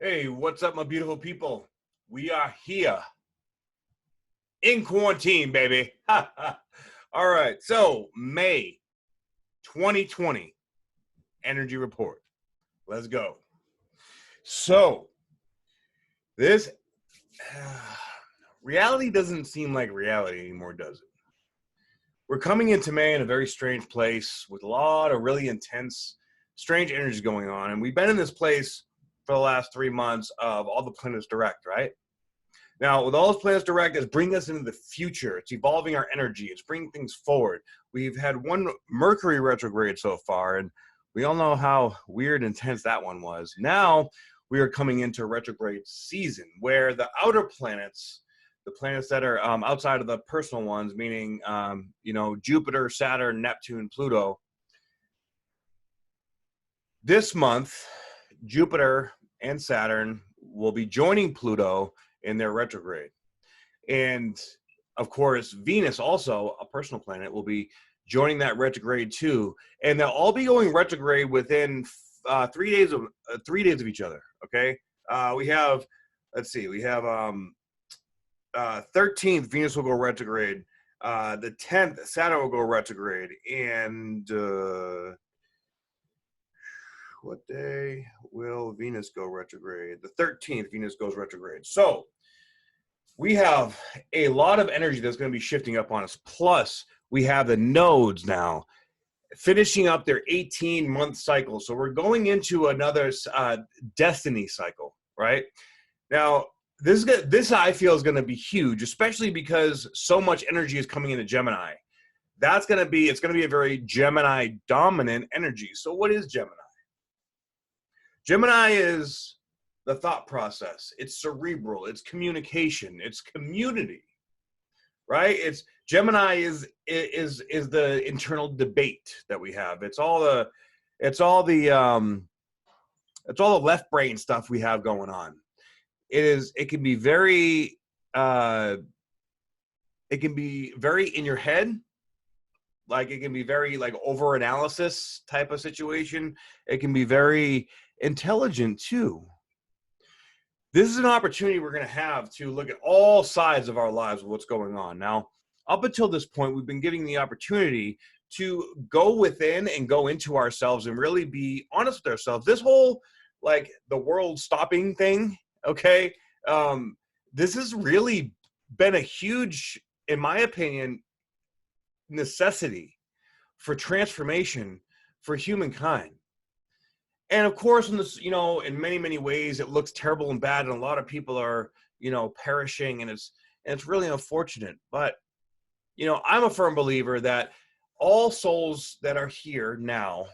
Hey, what's up, my beautiful people? We are here in quarantine, baby. All right, so May 2020 energy report. Let's go. So this reality doesn't seem like reality anymore, does it? We're coming into May in a very strange place with a lot of really intense, strange energies going on, and we've been in this place for the last 3 months of all the planets direct, right? Now, with all those planets direct, it's bringing us into the future. It's evolving our energy. It's bringing things forward. We've had one Mercury retrograde so far, and we all know how weird and intense that one was. Now, we are coming into a retrograde season where the outer planets, the planets that are outside of the personal ones, meaning, Jupiter, Saturn, Neptune, Pluto. This month, Jupiter and Saturn will be joining Pluto in their retrograde. And of course, Venus, also a personal planet, will be joining that retrograde too. And they'll all be going retrograde within 3 days of 3 days of each other. Okay. We have 13th, Venus will go retrograde. The 10th, Saturn will go retrograde. And what day will Venus go retrograde? The 13th, Venus goes retrograde. So we have a lot of energy that's going to be shifting up on us. Plus, we have the nodes now finishing up their 18-month cycle. So we're going into another destiny cycle, right? Now, this I feel is going to be huge, especially because so much energy is coming into Gemini. It's going to be a very Gemini dominant energy. So what is Gemini? Gemini is the thought process. It's cerebral. It's communication. It's community, right? Gemini is the internal debate that we have. It's all the left brain stuff we have going on. It can be very in your head. Like it can be very like over analysis type of situation. It can be very intelligent too. This is an opportunity we're going to have to look at all sides of our lives of what's going on. Now, up until this point, we've been giving the opportunity to go within and go into ourselves and really be honest with ourselves. This whole, like, the world stopping thing, okay? This has really been a huge, in my opinion, necessity for transformation for humankind. And of course, in this, in many, many ways, it looks terrible and bad, and a lot of people are, perishing, and it's really unfortunate. But, I'm a firm believer that all souls that are here now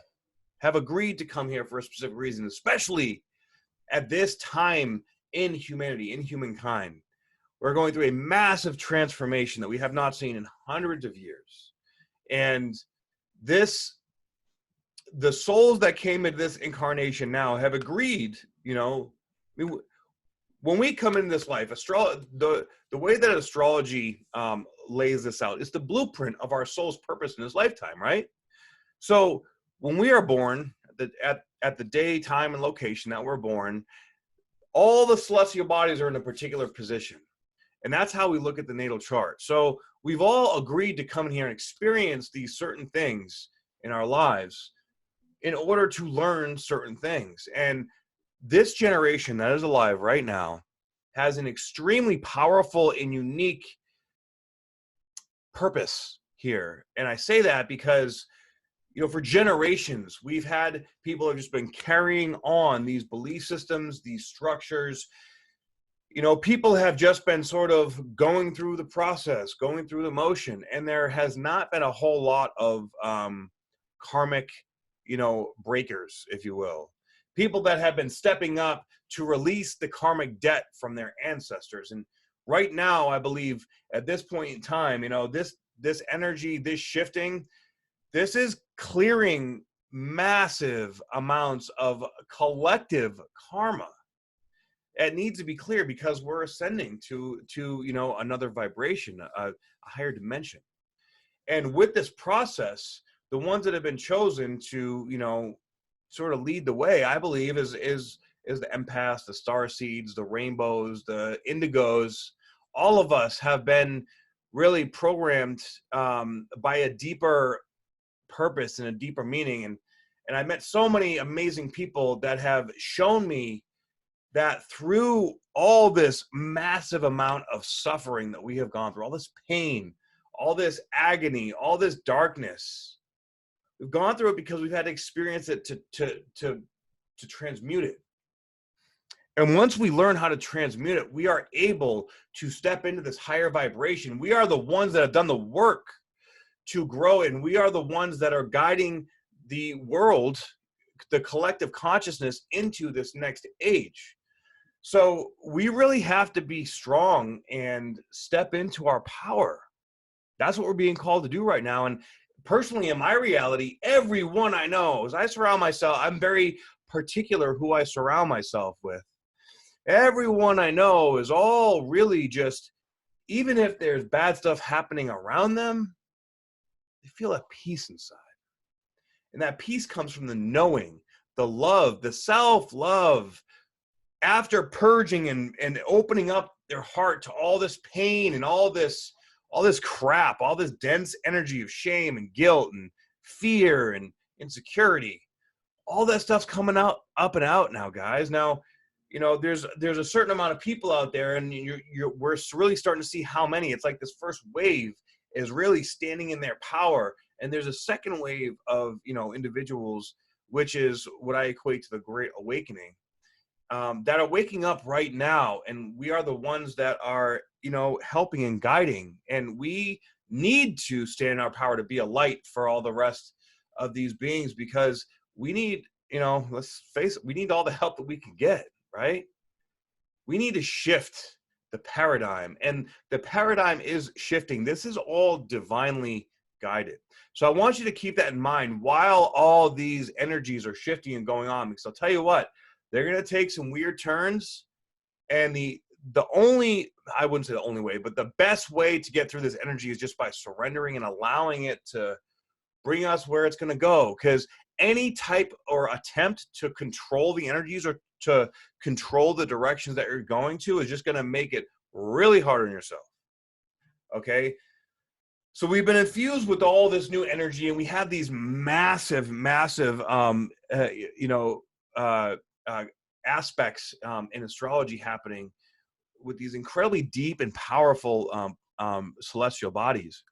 have agreed to come here for a specific reason, especially at this time in humanity, in humankind. We're going through a massive transformation that we have not seen in hundreds of years. And the souls that came into this incarnation now have agreed, when we come into this life, the way that astrology lays this out is the blueprint of our soul's purpose in this lifetime, right? So when we are born, at the day, time, and location that we're born, all the celestial bodies are in a particular position. And that's how we look at the natal chart. So we've all agreed to come in here and experience these certain things in our lives in order to learn certain things. And this generation that is alive right now has an extremely powerful and unique purpose here. And I say that because, for generations, we've had people who have just been carrying on these belief systems, these structures. People have just been sort of going through the process, going through the motion, and there has not been a whole lot of karmic breakers, if you will. People that have been stepping up to release the karmic debt from their ancestors. And right now, I believe at this point in time, this energy, this shifting, this is clearing massive amounts of collective karma. It needs to be clear because we're ascending to another vibration, a higher dimension. And with this process, the ones that have been chosen to, sort of lead the way, I believe, is is the empaths, the star seeds, the rainbows, the indigos. All of us have been really programmed by a deeper purpose and a deeper meaning. And I met so many amazing people that have shown me that through all this massive amount of suffering that we have gone through, all this pain, all this agony, all this darkness, we've gone through it because we've had to experience it to transmute it. And once we learn how to transmute it, we are able to step into this higher vibration. We are the ones that have done the work to grow, and we are the ones that are guiding the world, the collective consciousness, into this next age. So we really have to be strong and step into our power. That's what we're being called to do right now. And personally, in my reality, everyone I know, as I surround myself, I'm very particular who I surround myself with. Everyone I know is all really just, even if there's bad stuff happening around them, they feel at peace inside. And that peace comes from the knowing, the love, the self-love. After purging and opening up their heart to all this pain and all this crap, all this dense energy of shame and guilt and fear and insecurity, all that stuff's coming out, up and out now, guys. Now, you know, there's a certain amount of people out there, and we're really starting to see how many. It's like this first wave is really standing in their power, and there's a second wave of, you know, individuals, which is what I equate to the Great Awakening, that are waking up right now, and we are the ones that are, you know, helping and guiding, and we need to stand in our power to be a light for all the rest of these beings, because we need, you know, let's face it, we need all the help that we can get, right? We need to shift the paradigm, and the paradigm is shifting. This is all divinely guided. So I want you to keep that in mind while all these energies are shifting and going on, because I'll tell you what, they're going to take some weird turns, and the only, I wouldn't say the only way, but the best way to get through this energy is just by surrendering and allowing it to bring us where it's going to go. Because any type or attempt to control the energies or to control the directions that you're going to is just going to make it really hard on yourself. Okay? So we've been infused with all this new energy, and we have these massive aspects in astrology happening with these incredibly deep and powerful celestial bodies.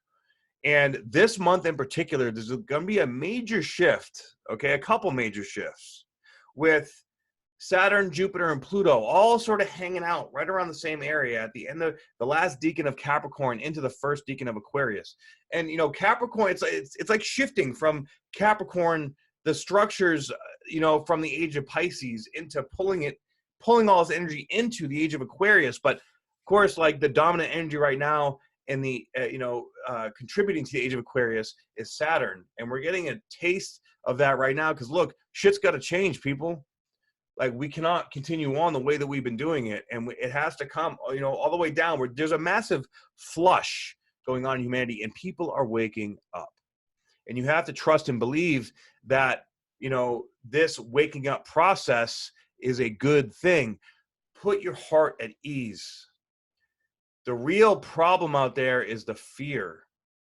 And this month in particular, there's going to be a major shift, okay, a couple major shifts, with Saturn, Jupiter, and Pluto all sort of hanging out right around the same area at the end of the last decan of Capricorn into the first decan of Aquarius. And, you know, Capricorn, it's like shifting from Capricorn, the structures, you know, from the age of Pisces, into pulling all this energy into the age of Aquarius. But of course, like, the dominant energy right now and the contributing to the age of Aquarius is Saturn, and we're getting a taste of that right now, because look, shit's got to change, people. Like, we cannot continue on the way that we've been doing it, and it has to come, you know, all the way down. Where there's a massive flush going on in humanity, and people are waking up. And you have to trust and believe that, you know, this waking up process is a good thing. Put your heart at ease. The real problem out there is the fear.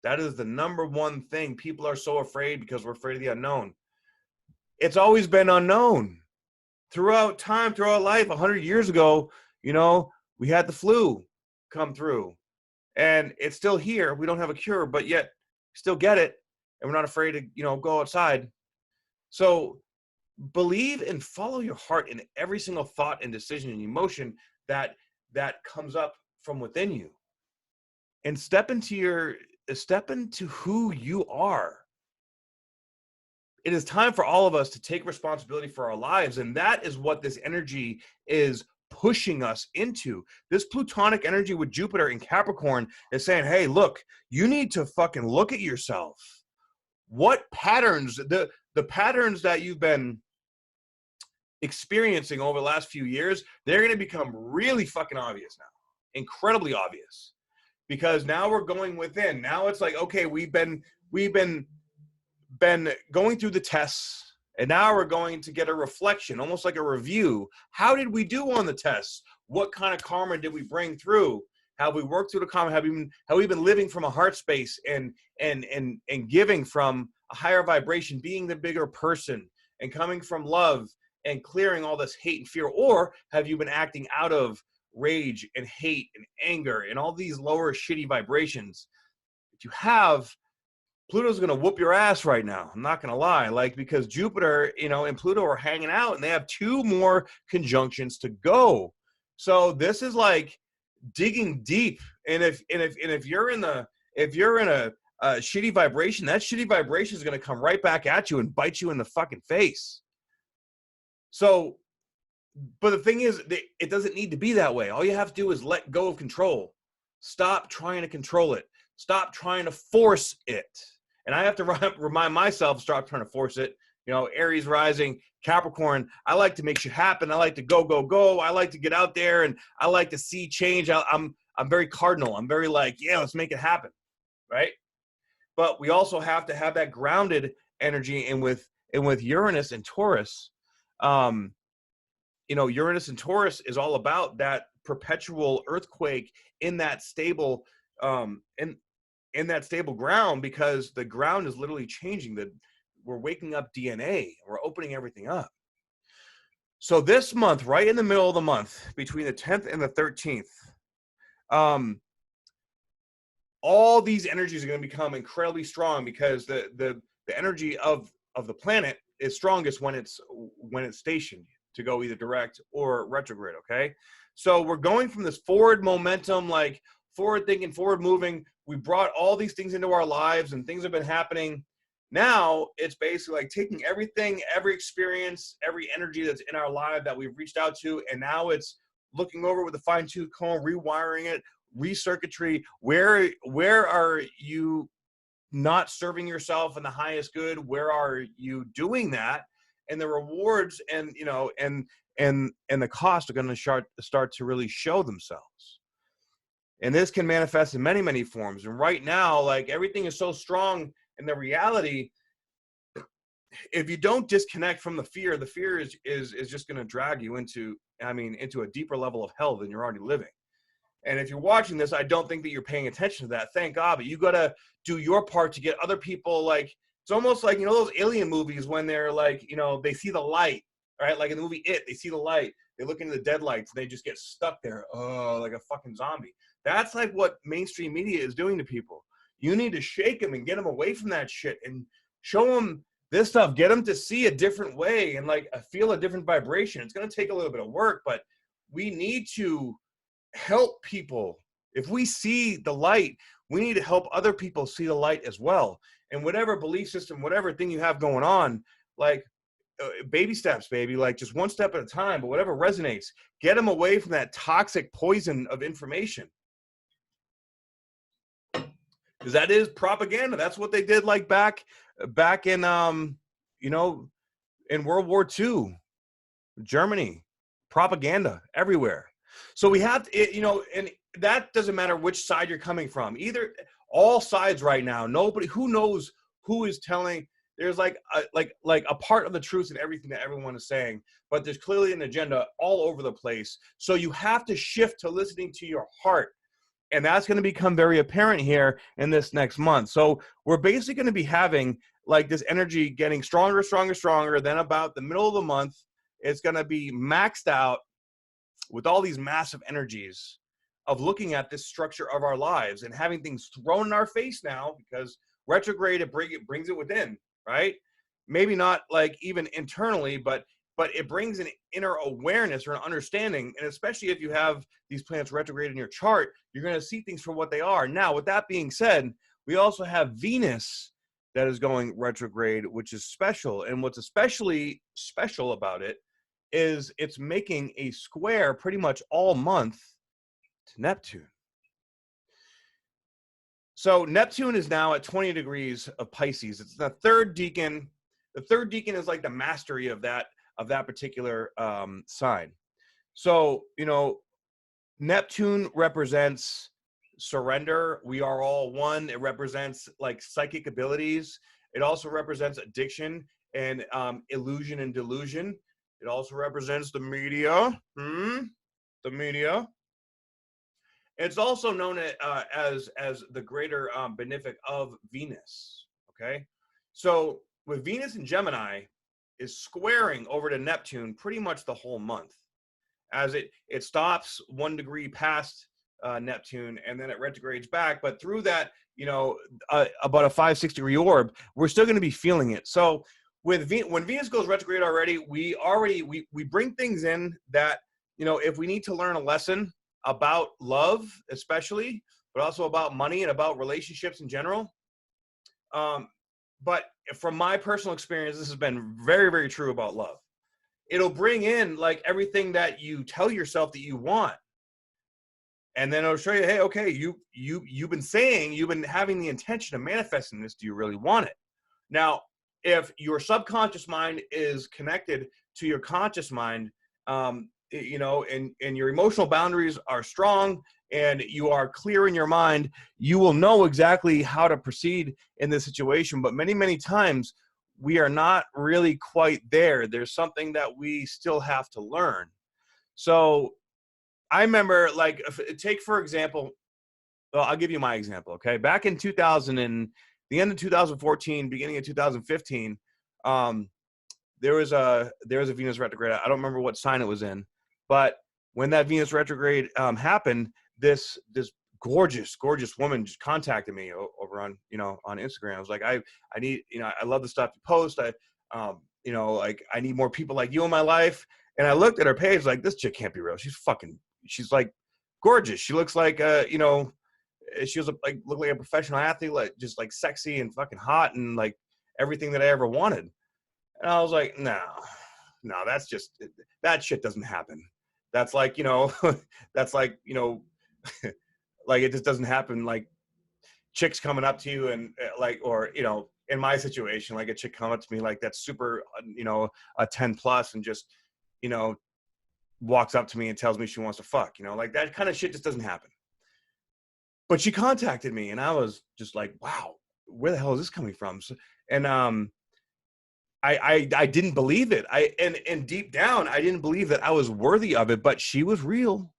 That is the number one thing. People are so afraid because we're afraid of the unknown. It's always been unknown. Throughout time, throughout life, 100 years ago, you know, we had the flu come through, and it's still here. We don't have a cure, but yet still get it, and we're not afraid to, you know, go outside. So believe and follow your heart in every single thought and decision and emotion that comes up from within you, and step into who you are. It is time for all of us to take responsibility for our lives, and that is what this energy is pushing us into. This plutonic energy with Jupiter in Capricorn is saying, hey, look, you need to fucking look at yourself. What patterns, the patterns that you've been experiencing over the last few years, they're going to become really fucking obvious now. Incredibly obvious. Because now we're going within. Now it's like, okay, we've been going through the tests, And now we're going to get a reflection, almost like a review. How did we do on the tests? What kind of karma did we bring through? Have we worked through the karma? Have we been living from a heart space and giving from a higher vibration, being the bigger person and coming from love and clearing all this hate and fear? Or have you been acting out of rage and hate and anger and all these lower shitty vibrations? If you have, Pluto's going to whoop your ass right now. I'm not going to lie. Like, because Jupiter, and Pluto are hanging out and they have 2 more conjunctions to go. So this is like digging deep. And if you're in a shitty vibration, that shitty vibration is going to come right back at you and bite you in the fucking face. So, but the thing is, it doesn't need to be that way. All you have to do is let go of control. Stop trying to control it. Stop trying to force it. And I have to remind myself, stop trying to force it. Aries rising, Capricorn, I like to make shit happen. I like to go, go, go. I like to get out there and I like to see change. I'm very cardinal. I'm very like, yeah, let's make it happen, right? But we also have to have that grounded energy. And with Uranus and Taurus, Uranus and Taurus is all about that perpetual earthquake in that stable, in that stable ground, because the ground is literally changing. We're waking up DNA. We're opening everything up. So this month, right in the middle of the month, between the 10th and the 13th, all these energies are going to become incredibly strong, because the energy of the planet is strongest when it's stationed to go either direct or retrograde. Okay, so we're going from this forward momentum, like forward thinking, forward moving. We brought all these things into our lives and things have been happening. Now it's basically like taking everything, every experience, every energy that's in our life that we've reached out to, and now it's looking over with a fine-tooth comb, rewiring it, recircuitry. Where are you not serving yourself in the highest good? Where are you doing that? And the rewards and the cost are going to start to really show themselves. And this can manifest in many, many forms. And right now, like, everything is so strong in the reality. If you don't disconnect from the fear is just going to drag you into a deeper level of hell than you're already living. And if you're watching this, I don't think that you're paying attention to that. Thank God. But you got to do your part to get other people, like, it's almost like, those alien movies when they're like, they see the light, right? Like in the movie It, they see the light. They look into the deadlights and they just get stuck there. Oh, like a fucking zombie. That's like what mainstream media is doing to people. You need to shake them and get them away from that shit and show them this stuff. Get them to see a different way and like feel a different vibration. It's going to take a little bit of work, but we need to help people. If we see the light, we need to help other people see the light as well. And whatever belief system, whatever thing you have going on, like baby steps, baby, like just one step at a time, but whatever resonates, get them away from that toxic poison of information. Because that is propaganda. That's what they did like back in, in World War II, Germany, propaganda everywhere. So we have to, and that doesn't matter which side you're coming from. Either, all sides right now, nobody, who knows who is telling. There's like a part of the truth in everything that everyone is saying, but there's clearly an agenda all over the place. So you have to shift to listening to your heart. And that's going to become very apparent here in this next month. So we're basically going to be having like this energy getting stronger, stronger, stronger. Then about the middle of the month, it's going to be maxed out with all these massive energies of looking at this structure of our lives and having things thrown in our face now, because retrograde, it brings it within, right? Maybe not like even internally, but it brings an inner awareness or an understanding. And especially if you have these planets retrograde in your chart, you're going to see things for what they are. Now, with that being said, we also have Venus that is going retrograde, which is special. And what's especially special about it is it's making a square pretty much all month to Neptune. So Neptune is now at 20 degrees of Pisces. It's the third decan. The third decan is like the mastery of that particular sign. So, Neptune represents surrender. We are all one. It represents like psychic abilities. It also represents addiction. and illusion and delusion. It also represents the media. The media. It's also known as the greater benefic of Venus. Okay, so with Venus in Gemini is squaring over to Neptune pretty much the whole month, as it stops 1 degree past Neptune, and then it retrogrades back. But through that, about a 5-6 degree orb, we're still going to be feeling it. So with when Venus goes retrograde already, we bring things in that, if we need to learn a lesson about love, especially, but also about money and about relationships in general. But from my personal experience, this has been very, very true about love. It'll bring in like everything that you tell yourself that you want. And then it'll show you, hey, okay, you've been having the intention of manifesting this. Do you really want it? Now, if your subconscious mind is connected to your conscious mind, and your emotional boundaries are strong and you are clear in your mind, you will know exactly how to proceed in this situation. But many, many times we are not really quite there. There's something that we still have to learn. So I remember, like, take for example, well, I'll give you my example. Okay. Back in 2000 and the end of 2014, beginning of 2015, there was a Venus retrograde. I don't remember what sign it was in, but when that Venus retrograde happened, this gorgeous woman just contacted me over on Instagram. I was like, I need, I love the stuff you post. I need more people like you in my life. And I looked at her page, like, this chick can't be real. She's like gorgeous. She looks like she was looked like a professional athlete, like just like sexy and fucking hot and like everything that I ever wanted. And I was like, no, that shit doesn't happen. That's like, that's like, like it just doesn't happen. Like chicks coming up to you and in my situation, like a chick coming up to me like that's super, a 10 plus and just, walks up to me and tells me she wants to fuck, like that kind of shit just doesn't happen. But she contacted me and I was just like, wow, where the hell is this coming from? So, and I didn't believe it. And deep down, I didn't believe that I was worthy of it, but she was real.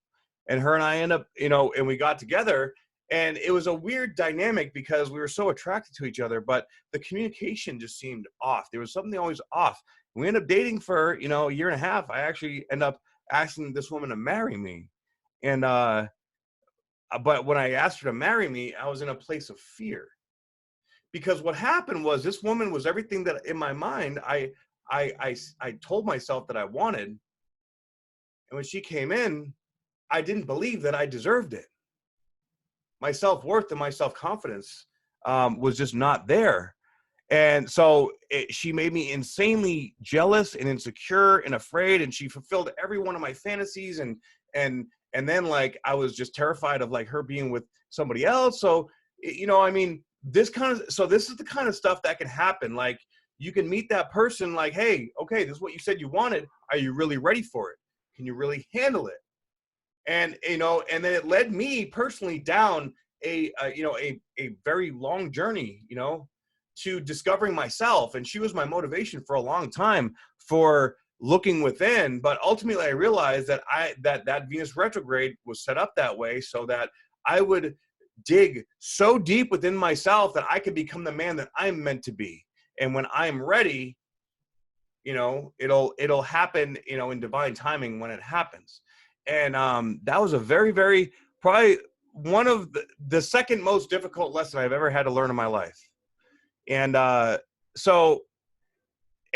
And her and I end up, and we got together, and it was a weird dynamic because we were so attracted to each other, but the communication just seemed off. There was something always off. We ended up dating for, a year and a half. I actually end up asking this woman to marry me. And, but when I asked her to marry me, I was in a place of fear. Because what happened was this woman was everything that in my mind I told myself that I wanted. And when she came in, I didn't believe that I deserved it. My self-worth and my self-confidence was just not there. And so she made me insanely jealous and insecure and afraid. And she fulfilled every one of my fantasies. And then like, I was just terrified of like her being with somebody else. So, this is the kind of stuff that can happen. Like you can meet that person like, hey, okay, this is what you said you wanted. Are you really ready for it? Can you really handle it? And, and then it led me personally down a very long journey, to discovering myself. And she was my motivation for a long time for looking within. But ultimately I realized that that Venus retrograde was set up that way so that I would dig so deep within myself that I could become the man that I'm meant to be. And when I'm ready, it'll happen, in divine timing when it happens. And that was a very, very, probably one of the second most difficult lesson I've ever had to learn in my life. And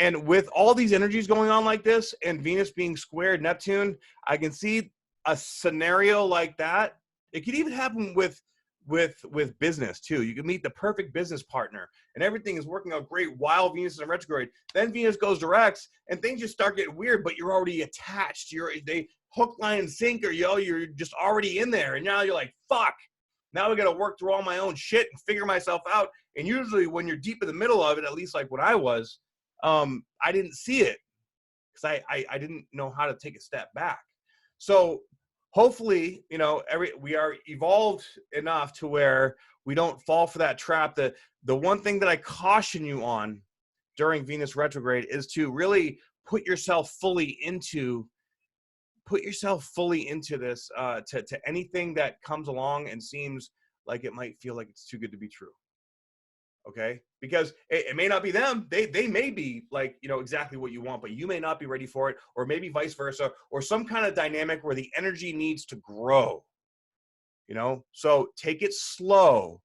and with all these energies going on like this and Venus being squared Neptune, I can see a scenario like that. It could even happen with business too. You can meet the perfect business partner and everything is working out great while Venus is in retrograde. Then Venus goes direct and things just start getting weird, but you're already attached. They hook, line, and sinker, you're just already in there. And now you're like, fuck, now we got to work through all my own shit and figure myself out. And usually when you're deep in the middle of it, at least like when I was, I didn't see it because I didn't know how to take a step back. So hopefully, we are evolved enough to where we don't fall for that trap. The one thing that I caution you on during Venus retrograde is to really put yourself fully into this, to anything that comes along and seems like it might feel like it's too good to be true. Okay, because it may not be them. They may be like, exactly what you want, but you may not be ready for it, or maybe vice versa, or some kind of dynamic where the energy needs to grow. So take it slow.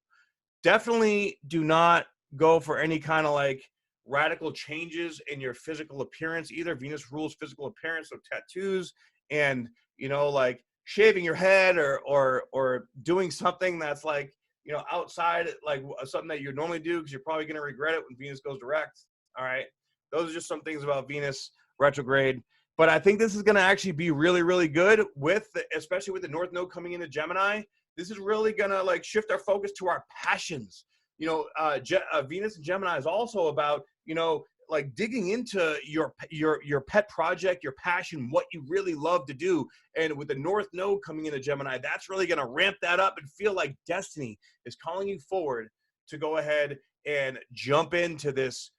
Definitely do not go for any kind of like radical changes in your physical appearance either. Venus rules physical appearance, so tattoos and like shaving your head or doing something that's like outside, like something that you normally do, because you're probably going to regret it when Venus goes direct. All right, those are just some things about Venus retrograde. But I think this is going to actually be really, really good especially with the North Node coming into Gemini. This is really going to like shift our focus to our passions. Venus and Gemini is also about, like digging into your pet project, your passion, what you really love to do. And with the North Node coming into Gemini, that's really going to ramp that up and feel like destiny is calling you forward to go ahead and jump into this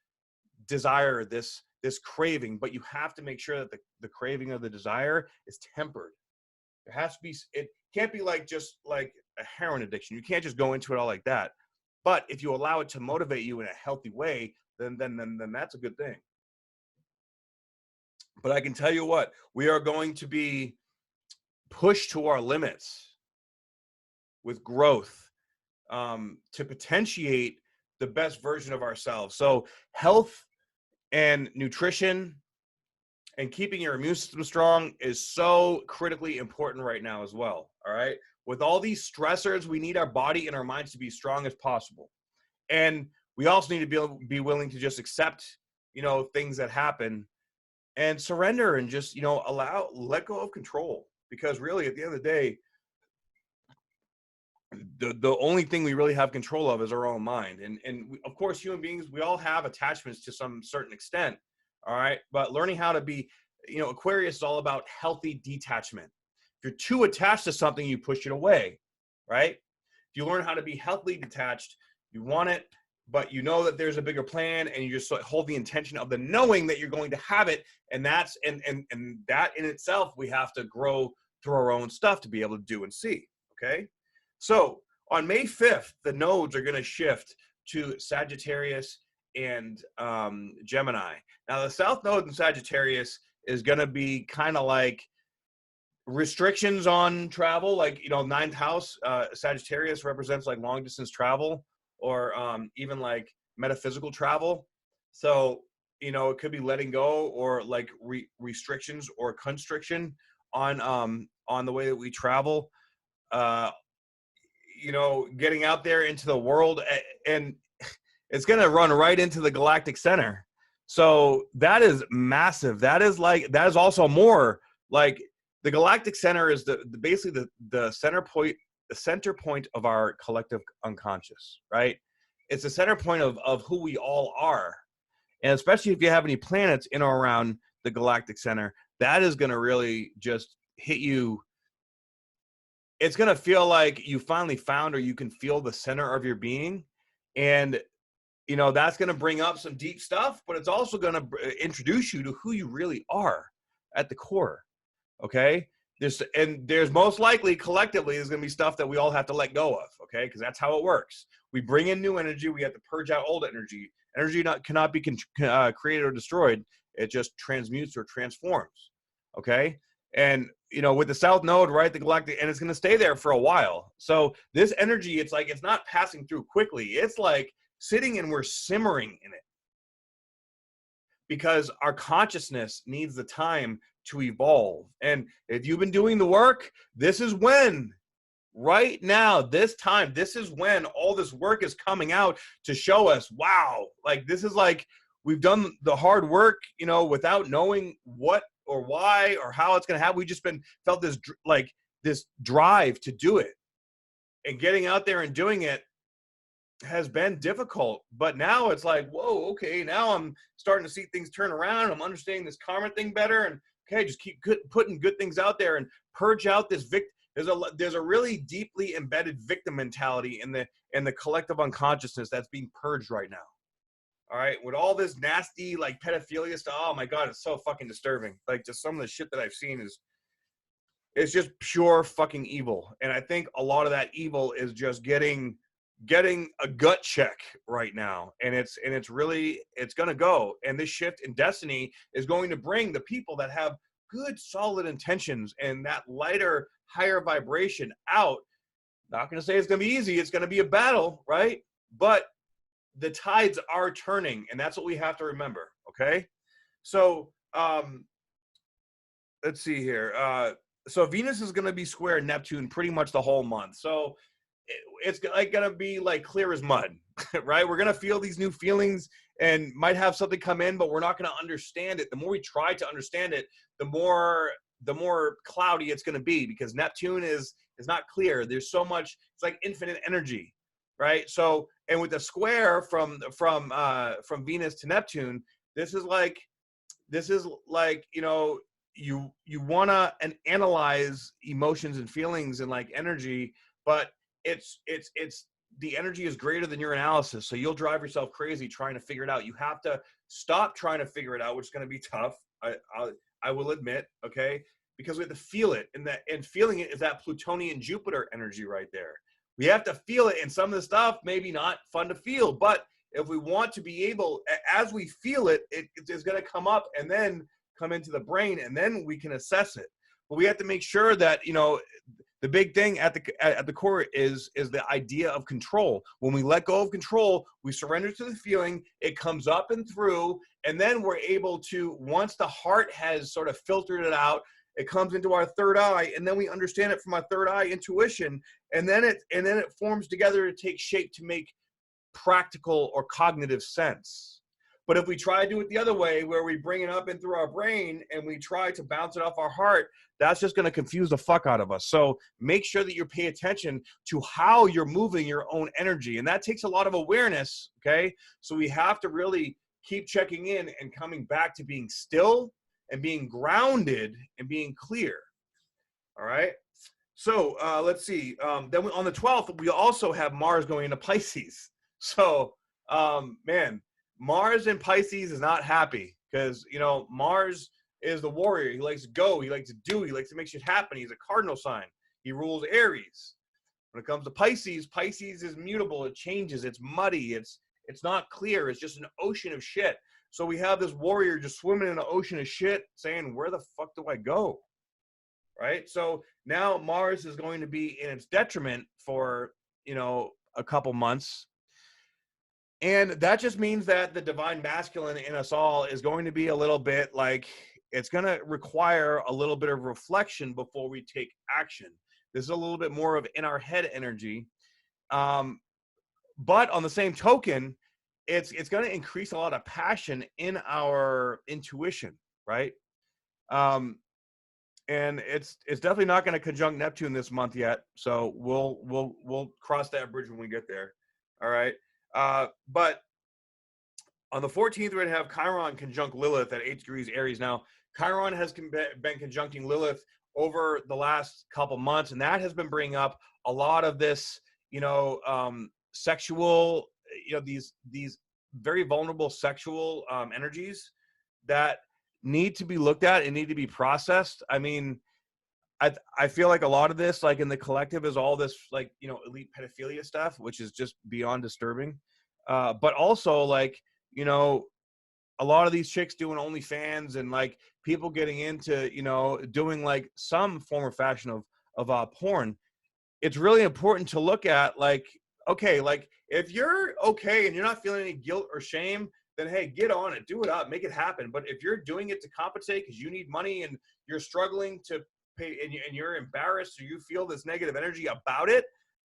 desire, this craving. But you have to make sure that the craving of the desire is tempered. There has to be, it can't be like just like a heroin addiction. You can't just go into it all like that. But if you allow it to motivate you in a healthy way, then that's a good thing. But I can tell you what, we are going to be pushed to our limits with growth, to potentiate the best version of ourselves. So health and nutrition and keeping your immune system strong is so critically important right now as well. All right. With all these stressors, we need our body and our minds to be strong as possible. And we also need to be willing to just accept, things that happen and surrender and just, let go of control. Because really, at the end of the day, the only thing we really have control of is our own mind. And we, of course, human beings, we all have attachments to some certain extent. All right. But learning how to be, Aquarius is all about healthy detachment. If you're too attached to something, you push it away. Right. If you learn how to be healthily detached, you want it, but you know that there's a bigger plan, and you just hold the intention of the knowing that you're going to have it. And that's, and that in itself, we have to grow through our own stuff to be able to do and see. Okay. So on May 5th, the nodes are going to shift to Sagittarius and Gemini. Now the South Node in Sagittarius is going to be kind of like restrictions on travel, like, ninth house, Sagittarius represents like long distance travel, or even like metaphysical travel. So, it could be letting go, or like restrictions or constriction on the way that we travel, getting out there into the world, and it's going to run right into the galactic center. So that is massive. That is also more like the galactic center is basically the center point of our collective unconscious, right? It's the center point of who we all are. And especially if you have any planets in or around the galactic center, that is going to really just hit you. It's going to feel like you finally found, or you can feel the center of your being. And, that's going to bring up some deep stuff, but it's also going to introduce you to who you really are at the core. Okay. There's most likely collectively there's going to be stuff that we all have to let go of. Okay. Because that's how it works. We bring in new energy. We have to purge out old energy. Energy cannot be created or destroyed. It just transmutes or transforms. Okay. And, with the South Node, right, the galactic, and it's going to stay there for a while. So this energy, it's like, it's not passing through quickly. It's like sitting and we're simmering in it, because our consciousness needs the time to evolve. And if you've been doing the work, this is when, right now, this is when all this work is coming out to show us, wow, like this is like we've done the hard work, without knowing what or why or how it's going to happen. We just felt this drive to do it, and getting out there and doing it has been difficult. But now it's like, whoa, okay, now I'm starting to see things turn around. I'm understanding this karma thing better, and okay, just keep putting good things out there and purge out this there's a really deeply embedded victim mentality in the collective unconsciousness that's being purged right now. All right, with all this nasty like pedophilia stuff. Oh my God, it's so fucking disturbing. Like just some of the shit that I've seen is it's just pure fucking evil. And I think a lot of that evil is just getting a gut check right now. And it's really, it's going to go. And this shift in destiny is going to bring the people that have good, solid intentions and that lighter, higher vibration out. Not going to say it's going to be easy. It's going to be a battle, right? But the tides are turning, and that's what we have to remember. Okay. So, let's see here. So Venus is going to be square Neptune pretty much the whole month. So it's like going to be like clear as mud, right? We're going to feel these new feelings and might have something come in, but we're not going to understand it. The more we try to understand it, the more cloudy it's going to be, because Neptune is not clear. There's so much, it's like infinite energy, right? So, and with the square from Venus to Neptune, this is like, you know, you want to analyze emotions and feelings and like energy, but it's the energy is greater than your analysis. So you'll drive yourself crazy trying to figure it out. You have to stop trying to figure it out, which is going to be tough. I will admit, okay, because we have to feel it, and feeling it is that Plutonian Jupiter energy right there. We have to feel it, and some of the stuff maybe not fun to feel, but if we want to be able, as we feel it, it is going to come up and then come into the brain, and then we can assess it. But we have to make sure that, you know, the big thing at the core is the idea of control. When we let go of control, we surrender to the feeling, it comes up and through, and then we're able to, once the heart has sort of filtered it out, it comes into our third eye, and then we understand it from our third eye intuition, and then it forms together to take shape to make practical or cognitive sense. But if we try to do it the other way, where we bring it up in through our brain and we try to bounce it off our heart, that's just going to confuse the fuck out of us. So make sure that you pay attention to how you're moving your own energy. And that takes a lot of awareness, okay? So we have to really keep checking in and coming back to being still and being grounded and being clear, all right? So let's see. Then on the 12th, we also have Mars going into Pisces. So, man, Mars in Pisces is not happy, because, you know, Mars is the warrior. He likes to go. He likes to do. He likes to make shit happen. He's a cardinal sign. He rules Aries. When it comes to Pisces, Pisces is mutable. It changes. It's muddy. It's not clear. It's just an ocean of shit. So we have this warrior just swimming in an ocean of shit saying, where the fuck do I go? Right? So now Mars is going to be in its detriment for, you know, a couple months. And that just means that the divine masculine in us all is going to be a little bit like, it's going to require a little bit of reflection before we take action. This is a little bit more of in our head energy. But on the same token, it's going to increase a lot of passion in our intuition, right? And it's definitely not going to conjunct Neptune this month yet. So we'll cross that bridge when we get there. All right. But on the 14th, we're going to have Chiron conjunct Lilith at 8 degrees Aries. Now, Chiron has been conjuncting Lilith over the last couple months, and that has been bringing up a lot of this, you know, sexual, you know, these very vulnerable sexual energies that need to be looked at and need to be processed. I mean, I feel like a lot of this, like in the collective, is all this, like, you know, elite pedophilia stuff, which is just beyond disturbing. But also, like, you know, a lot of these chicks doing OnlyFans and like people getting into, you know, doing like some form or fashion of porn. It's really important to look at, like, okay, like if you're okay and you're not feeling any guilt or shame, then hey, get on it, do it up, make it happen. But if you're doing it to compensate because you need money and you're struggling to pay, and you're embarrassed, or you feel this negative energy about it,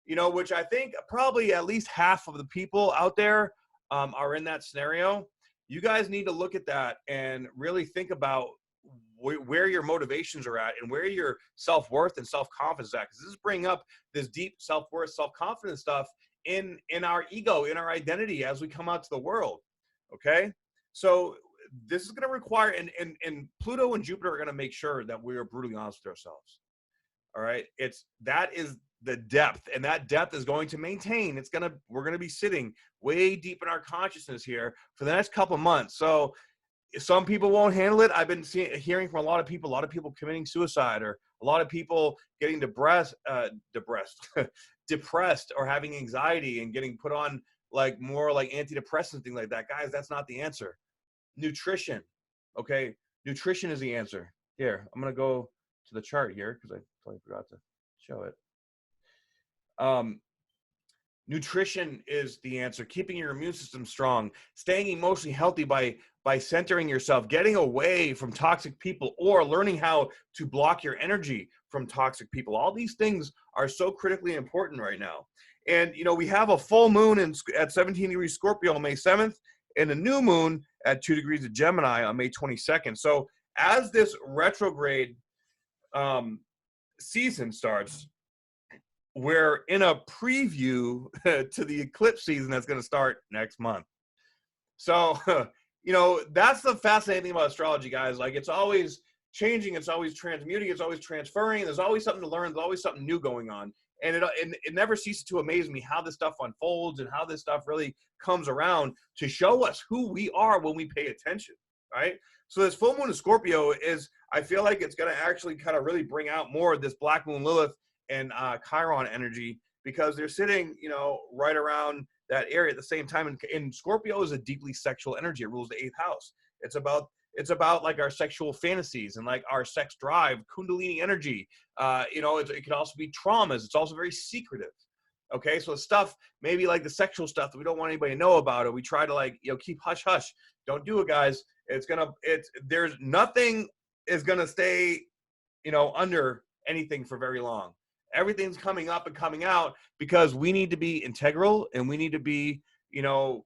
you know, which I think probably at least half of the people out there are in that scenario. You guys need to look at that and really think about where your motivations are at and where your self-worth and self-confidence is at. Because this is bringing up this deep self-worth, self-confidence stuff in our ego, in our identity as we come out to the world. Okay? So this is going to require, and Pluto and Jupiter are going to make sure that we are brutally honest with ourselves. All right? That is the depth, and that depth is going to maintain. We're going to be sitting way deep in our consciousness here for the next couple of months. So some people won't handle it. I've been hearing from a lot of people committing suicide, or a lot of people getting depressed or having anxiety and getting put on like more like antidepressants, things like that. Guys, that's not the answer. Nutrition. Okay. Nutrition is the answer. Here, I'm going to go to the chart here because I totally forgot to show it. Nutrition is the answer. Keeping your immune system strong, staying emotionally healthy by centering yourself, getting away from toxic people, or learning how to block your energy from toxic people. All these things are so critically important right now. And, you know, we have a full moon at 17 degrees Scorpio on May 7th, and a new moon at 2 degrees of Gemini on May 22nd. So as this retrograde season starts, we're in a preview to the eclipse season that's going to start next month. So, you know, that's the fascinating thing about astrology, guys. Like, it's always changing, it's always transmuting, it's always transferring. There's always something to learn. There's always something new going on. And it never ceases to amaze me how this stuff unfolds and how this stuff really comes around to show us who we are when we pay attention, right? So this full moon of Scorpio I feel like it's going to actually kind of really bring out more of this black moon Lilith and Chiron energy, because they're sitting, you know, right around that area at the same time. And Scorpio is a deeply sexual energy. It rules the 8th house. It's about like our sexual fantasies and like our sex drive, Kundalini energy. You know, it could also be traumas. It's also very secretive. Okay, so stuff maybe like the sexual stuff that we don't want anybody to know about, or we try to, like, you know, keep hush hush. Don't do it, guys. There's nothing is gonna stay, you know, under anything for very long. Everything's coming up and coming out because we need to be integral, and we need to be, you know,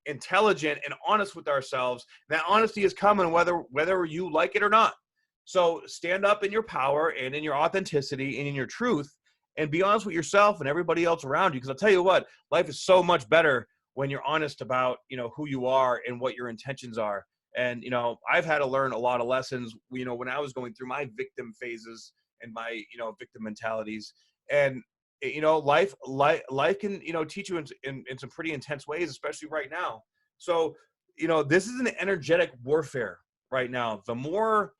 intelligent and honest with ourselves. That honesty is coming whether you like it or not. So stand up in your power and in your authenticity and in your truth, and be honest with yourself and everybody else around you. Because I'll tell you what, life is so much better when you're honest about, you know, who you are and what your intentions are. And, you know, I've had to learn a lot of lessons, you know, when I was going through my victim phases and my, you know, victim mentalities. And, you know, life can, you know, teach you in some pretty intense ways, especially right now. So, you know, this is an energetic warfare right now. The more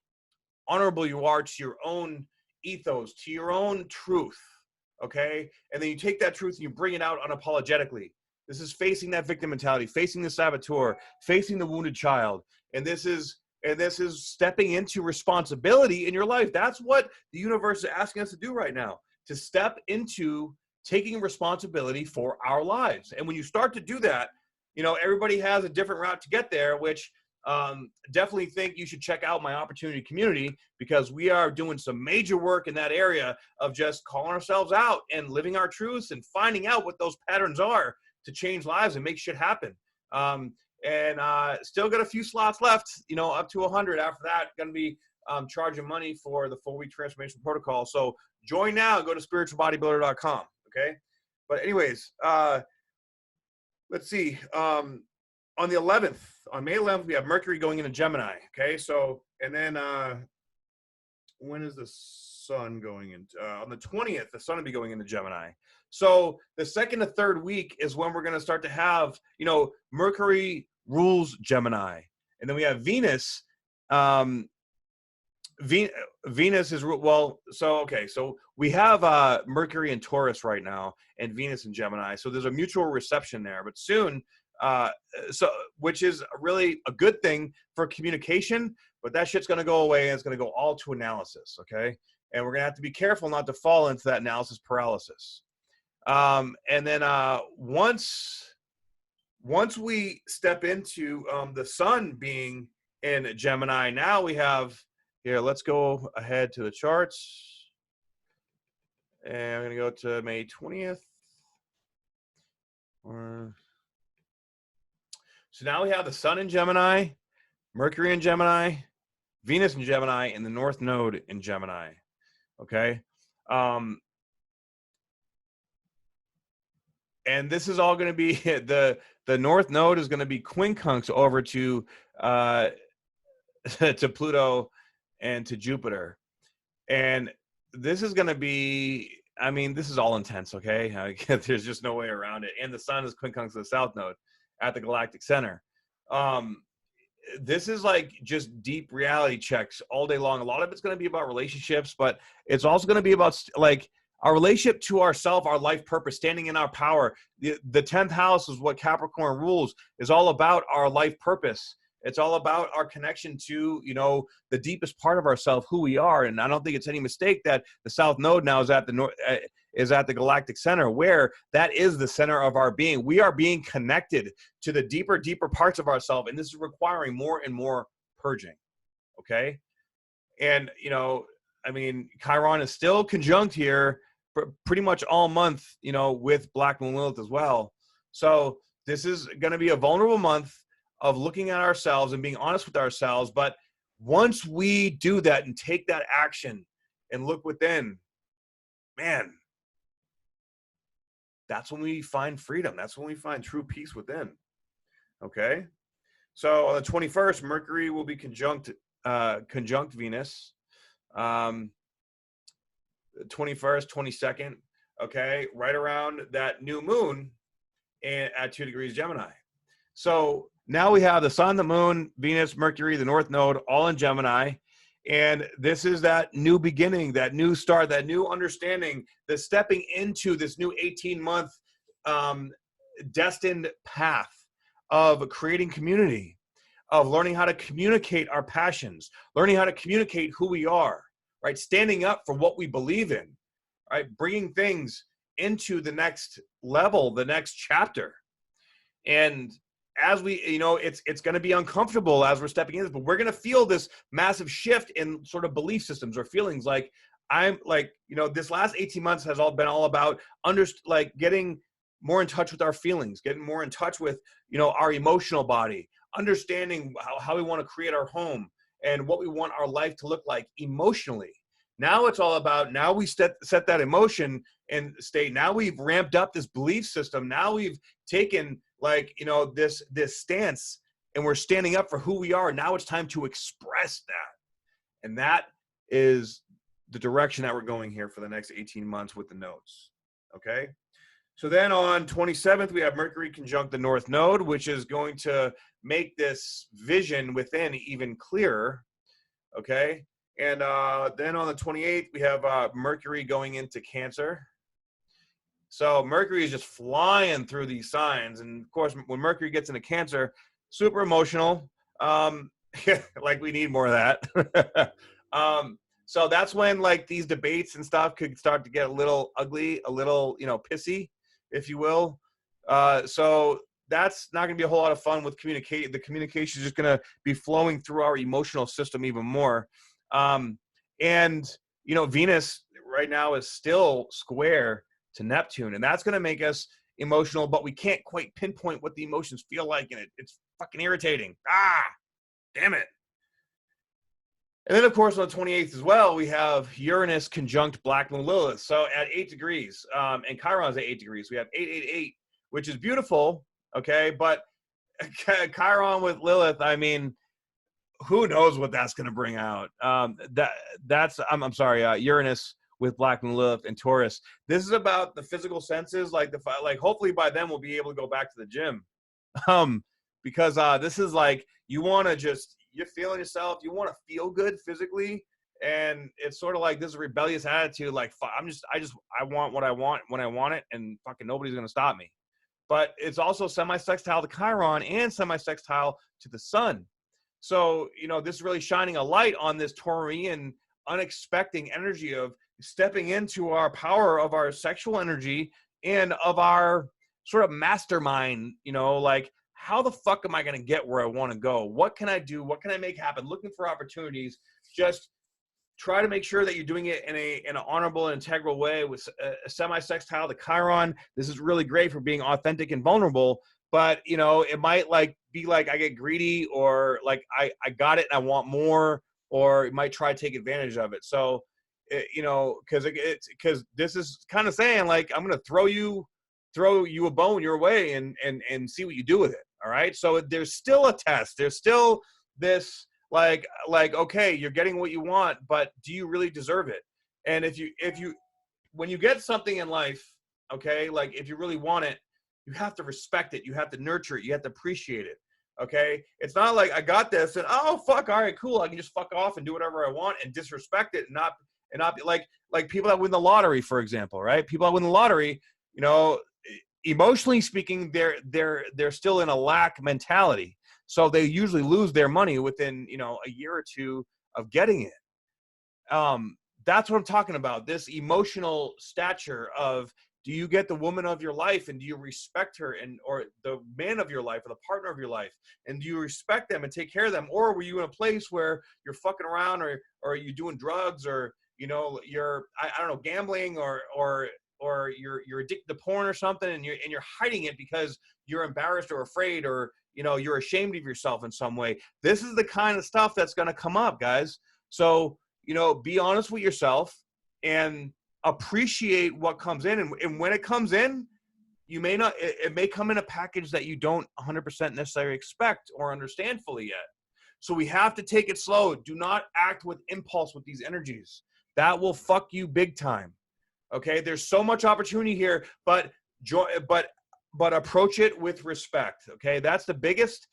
honorable you are to your own ethos, to your own truth, okay? And then you take that truth and you bring it out unapologetically. This is facing that victim mentality, facing the saboteur, facing the wounded child. And this is stepping into responsibility in your life. That's what the universe is asking us to do right now, to step into taking responsibility for our lives. And when you start to do that, you know, everybody has a different route to get there, which definitely think you should check out my opportunity community, because we are doing some major work in that area of just calling ourselves out and living our truths and finding out what those patterns are to change lives and make shit happen. Still got a few slots left, you know, up to 100. After that, going to be charging money for the 4-week transformation protocol. So join now, go to spiritualbodybuilder.com. Okay. But anyways, let's see. On the 11th, on May 11th, we have Mercury going into Gemini. Okay. So, and then when is the sun going into, on the 20th, the sun will be going into Gemini. So the second to third week is when we're going to start to have, you know, Mercury rules Gemini. And then we have Venus. Venus is, well, so, okay. So we have Mercury in Taurus right now and Venus in Gemini. So there's a mutual reception there, but soon, which is really a good thing for communication, but that shit's going to go away, and it's going to go all to analysis. Okay. And we're going to have to be careful not to fall into that analysis paralysis. And then once we step into the sun being in Gemini, now we have, here, let's go ahead to the charts. And I'm going to go to May 20th. So now we have the sun in Gemini, Mercury in Gemini, Venus in Gemini, and the North Node in Gemini. Okay. And this is all going to be, the North Node is going to be quincunx over to Pluto and to Jupiter. And this is going to be I mean, this is all intense, okay? There's just no way around it. And the sun is quincunx to the south node at the galactic center. This is like just deep reality checks all day long. A lot of it's going to be about relationships, but it's also going to be about like our relationship to ourself, our life purpose, standing in our power. The 10th house is what Capricorn rules, is all about our life purpose. It's all about our connection to, you know, the deepest part of ourselves, who we are. And I don't think it's any mistake that the South Node now is at the galactic center, where that is the center of our being. We are being connected to the deeper parts of ourselves, and this is requiring more and more purging. Okay, and you know, I mean, Chiron is still conjunct here for pretty much all month, you know, with Black Moon Lilith as well. So this is going to be a vulnerable month of looking at ourselves and being honest with ourselves. But once we do that and take that action and look within, man, that's when we find freedom. That's when we find true peace within. Okay. So on the 21st, Mercury will be conjunct Venus. 21st, 22nd. Okay. Right around that new moon and at 2 degrees Gemini. So now we have the sun, the moon, Venus, Mercury, the North Node, all in Gemini. And this is that new beginning, that new start, that new understanding, the stepping into this new 18-month destined path of creating community, of learning how to communicate our passions, learning how to communicate who we are, right? Standing up for what we believe in, right? Bringing things into the next level, the next chapter. And as we, you know, it's going to be uncomfortable as we're stepping in this, but we're going to feel this massive shift in sort of belief systems or feelings. Like I'm like, you know, this last 18 months has all been all about like getting more in touch with our feelings, getting more in touch with, you know, our emotional body, understanding how we want to create our home and what we want our life to look like emotionally. Now it's all about, now we set that emotion and state. Now we've ramped up this belief system. Now we've taken, like, you know, this stance, and we're standing up for who we are. Now it's time to express that. And that is the direction that we're going here for the next 18 months with the nodes. Okay. So then on 27th, we have Mercury conjunct the North Node, which is going to make this vision within even clearer. Okay. And then on the 28th, we have Mercury going into Cancer. So Mercury is just flying through these signs. And of course, when Mercury gets into Cancer, super emotional. Like we need more of that. So that's when like these debates and stuff could start to get a little ugly, a little, you know, pissy, if you will. So that's not going to be a whole lot of fun with communicating. The communication is just going to be flowing through our emotional system even more. And, you know, Venus right now is still square to Neptune, and that's going to make us emotional, but we can't quite pinpoint what the emotions feel like, and it's fucking irritating. Damn it. And then, of course, on the 28th as well, we have Uranus conjunct Black Moon Lilith. So at 8 degrees, and Chiron's at 8 degrees, we have 888, which is beautiful, okay? But Chiron with Lilith, I mean, who knows what that's going to bring out? I'm sorry, Uranus with Black Moon Lilith and Taurus. This is about the physical senses. Like hopefully by then we'll be able to go back to the gym. Because this is like, you want to just, you're feeling yourself. You want to feel good physically. And it's sort of like this rebellious attitude. Like, I want what I want when I want it, and fucking nobody's going to stop me. But it's also semi-sextile to Chiron and semi-sextile to the sun. So, you know, this is really shining a light on this Taurian unexpected energy of stepping into our power of our sexual energy and of our sort of mastermind, you know, like, how the fuck am I going to get where I want to go? What can I do? What can I make happen? Looking for opportunities. Just try to make sure that you're doing it in an honorable and integral way with a semi-sextile to Chiron. This is really great for being authentic and vulnerable, but, you know, it might like be like I get greedy, or like I got it and I want more, or it might try to take advantage of it. So, you know, because this is kind of saying like, I'm going to throw you a bone your way and see what you do with it. All right. So there's still a test. There's still this like, okay, you're getting what you want, but do you really deserve it? And if you when you get something in life, okay, like if you really want it, you have to respect it. You have to nurture it. You have to appreciate it. Okay. It's not like I got this and, oh, fuck. All right, cool. I can just fuck off and do whatever I want and disrespect it and not be like people that win the lottery, for example, right? People that win the lottery, you know, emotionally speaking, they're still in a lack mentality. So they usually lose their money within, you know, a year or two of getting it. That's what I'm talking about. This emotional stature of, do you get the woman of your life and do you respect her, and or the man of your life or the partner of your life, and do you respect them and take care of them? Or were you in a place where you're fucking around, or are you doing drugs, or you know, you're I don't know, gambling, or you're addicted to porn or something, and you're hiding it because you're embarrassed or afraid, or you know, you're ashamed of yourself in some way. This is the kind of stuff that's going to come up, guys. So, you know, be honest with yourself and appreciate what comes in. And when it comes in, you may not, it may come in a package that you don't 100% necessarily expect or understand fully yet. So we have to take it slow. Do not act with impulse with these energies. That will fuck you big time. Okay. There's so much opportunity here, but approach it with respect. Okay. That's the biggest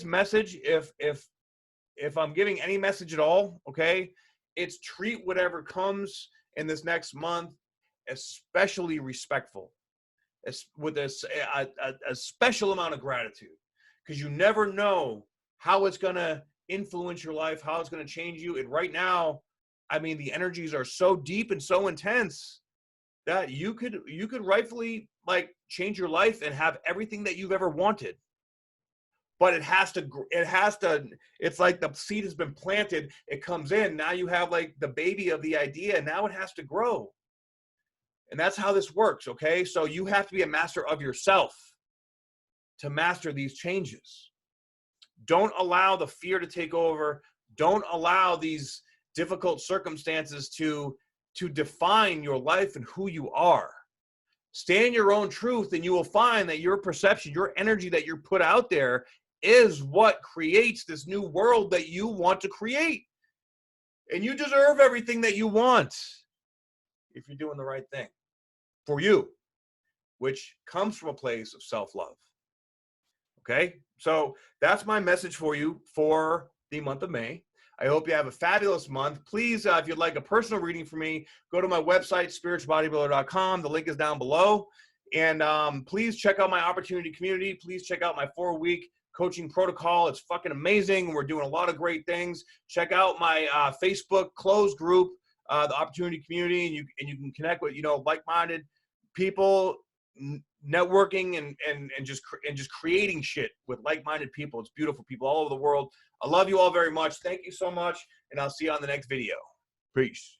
message. If I'm giving any message at all, okay, it's treat whatever comes in this next month, especially respectful, with a special amount of gratitude, because you never know how it's going to influence your life, how it's going to change you. And right now, I mean, the energies are so deep and so intense that you could rightfully like change your life and have everything that you've ever wanted. But it has to, it's like the seed has been planted. It comes in. Now you have like the baby of the idea. Now it has to grow. And that's how this works. Okay. So you have to be a master of yourself to master these changes. Don't allow the fear to take over. Don't allow these difficult circumstances to define your life and who you are. Stay in your own truth, and you will find that your perception, your energy that you're put out there is what creates this new world that you want to create. And you deserve everything that you want if you're doing the right thing for you, which comes from a place of self-love. Okay? So that's my message for you for the month of May. I hope you have a fabulous month. Please, if you'd like a personal reading from me, go to my website, spiritualbodybuilder.com. The link is down below. And please check out my opportunity community. Please check out my 4-week coaching protocol. It's fucking amazing. We're doing a lot of great things. Check out my Facebook closed group, the opportunity community, and you can connect with, you know, like-minded people, networking and just creating shit with like-minded people. It's beautiful people all over the world. I love you all very much. Thank you so much, and I'll see you on the next video. Peace.